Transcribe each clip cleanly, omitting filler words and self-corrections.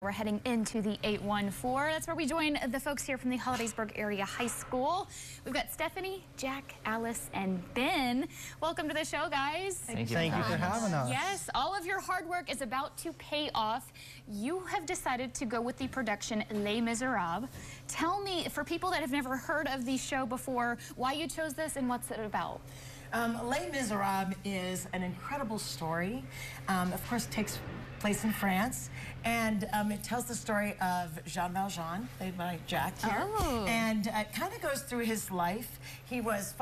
We're heading into the 814. That's where we join the folks here from the Hollidaysburg Area High School. We've got Stephanie, Jack, Alice, and Ben. Welcome to the show, guys. Thank you for having us. Yes, all of your hard work is about to pay off. You have decided to go with the production Les Miserables. Tell me, for people that have never heard of the show before, why you chose this and what's it about? Les Miserables is an incredible story. Of course, it takes place in France, and it tells the story of Jean Valjean, played by Jack here. Oh. And it kind of goes through his life. He was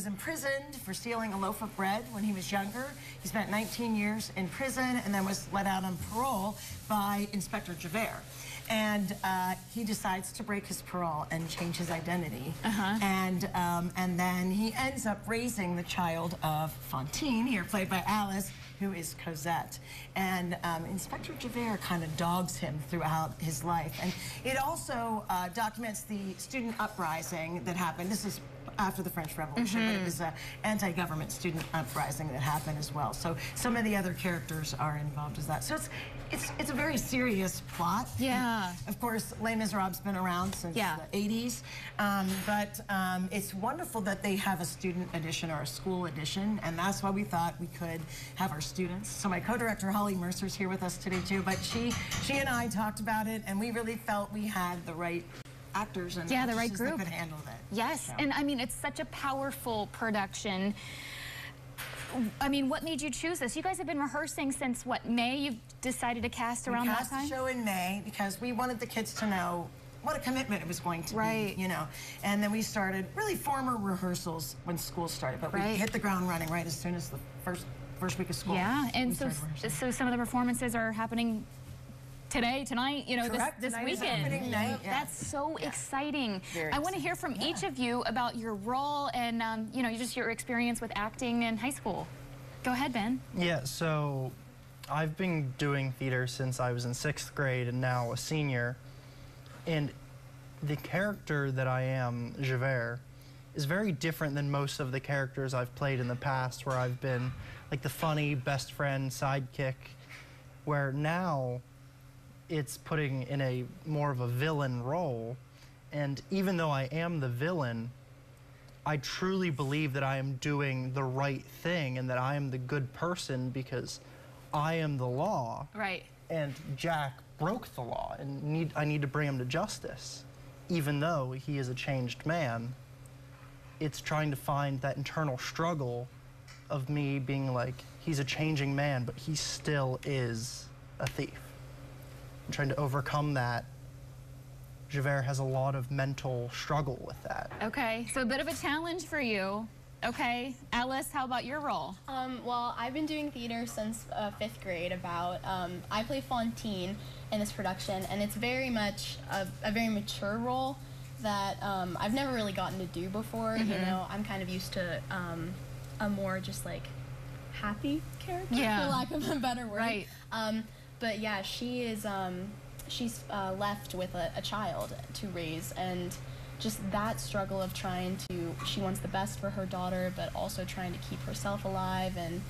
imprisoned for stealing a loaf of bread when he was younger. He spent 19 years in prison and then was let out on parole by Inspector Javert. And he decides to break his parole and change his identity. And then he ends up raising the child of Fantine, here played by Alice, who is Cosette. And Inspector Javert kind of dogs him throughout his life. And it also documents the student uprising that happened. This is after the French Revolution, but it was an anti-government student uprising that happened as well. So some of the other characters are involved as that. So it's a very serious plot. Yeah. And of course, Les Miserables been around since the 80s, but it's wonderful that they have a student edition or a school edition, and that's why we thought we could have our students. So my co-director Holly Mercer's here with us today too, but she and I talked about it, and we really felt we had the right actors and the right group that could handle it. Yes, so. And I mean, it's such a powerful production. I mean, what made you choose this? You guys have been rehearsing since, what, May? You've decided to cast around that time? We cast the show in May because we wanted the kids to know what a commitment it was going to be, you know. And then we started really formal rehearsals when school started, but we hit the ground running right as soon as the first week of school. Yeah, and so some of the performances are happening today, tonight, you know, this weekend. That's so exciting. I want to hear from each of you about your role and, you know, just your experience with acting in high school. Go ahead, Ben. Yeah, so I've been doing theater since I was in 6th grade and now a senior. And the character that I am, Javert, is very different than most of the characters I've played in the past, where I've been like the funny best friend sidekick, where now it's putting in a more of a villain role. And even though I am the villain, I truly believe that I am doing the right thing and that I am the good person because I am the law. Right. And Jack broke the law and I need to bring him to justice. Even though he is a changed man, it's trying to find that internal struggle of me being like, he's a changing man, but he still is a thief. I'm trying to overcome that. Javert has a lot of mental struggle with that. Okay, so a bit of a challenge for you. Okay, Alice, how about your role? Well, I've been doing theater since 5th grade. I play Fantine in this production, and it's very much a very mature role that I've never really gotten to do before. You know, I'm kind of used to a more just like happy character, for lack of a better word. Right. But yeah, she's left with a child to raise, and just that struggle of she wants the best for her daughter, but also trying to keep herself alive, and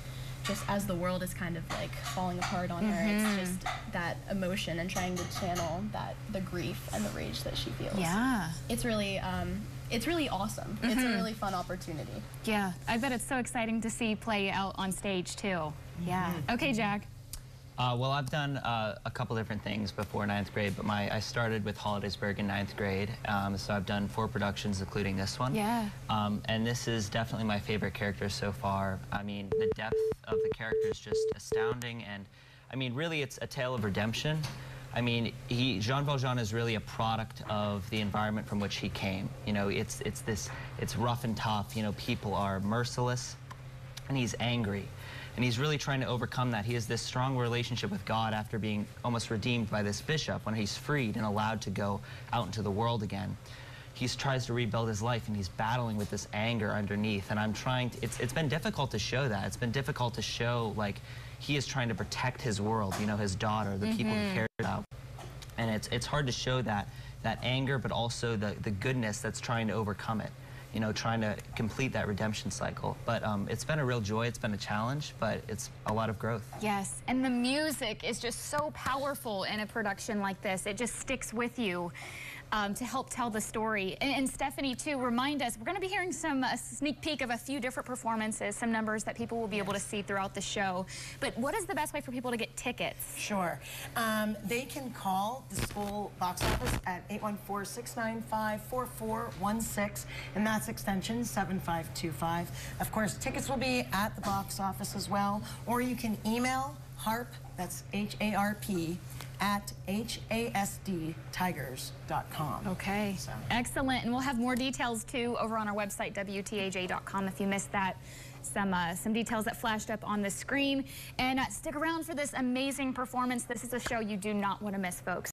just as the world is kind of like falling apart on her, it's just that emotion and trying to channel the grief and the rage that she feels. Yeah. It's really awesome. It's a really fun opportunity. Yeah, I bet it's so exciting to see play out on stage too. Yeah. Okay, Jack. Well, I've done a couple different things before 9th grade, but I started with Hollidaysburg in 9th grade, so I've done 4 productions, including this one. Yeah. And this is definitely my favorite character so far. I mean, the depth of the character is just astounding, and I mean, really, it's a tale of redemption. I mean, Jean Valjean is really a product of the environment from which he came. You know, it's rough and tough. You know, people are merciless, and he's angry. And he's really trying to overcome that. He has this strong relationship with God after being almost redeemed by this bishop when he's freed and allowed to go out into the world again. He tries to rebuild his life, and he's battling with this anger underneath. And I'm trying to, it's been difficult to show that. It's been difficult to show, like, he is trying to protect his world, you know, his daughter, the people he cares about. And it's hard to show that anger, but also the goodness that's trying to overcome it. you know, trying to complete that redemption cycle. But it's been a real joy. It's been a challenge, but it's a lot of growth. Yes, and the music is just so powerful in a production like this. It just sticks with you. To help tell the story. And Stephanie, too, remind us, we're going to be hearing a sneak peek of a few different performances, some numbers that people will be able to see throughout the show. But what is the best way for people to get tickets? Sure. They can call the school box office at 814-695-4416, and that's extension 7525. Of course, tickets will be at the box office as well, or you can email HARP, that's H-A-R-P, at hasdtigers.com. Okay, so. Excellent. And we'll have more details, too, over on our website, WTAJ.com, if you missed that. Some details that flashed up on the screen. And stick around for this amazing performance. This is a show you do not want to miss, folks.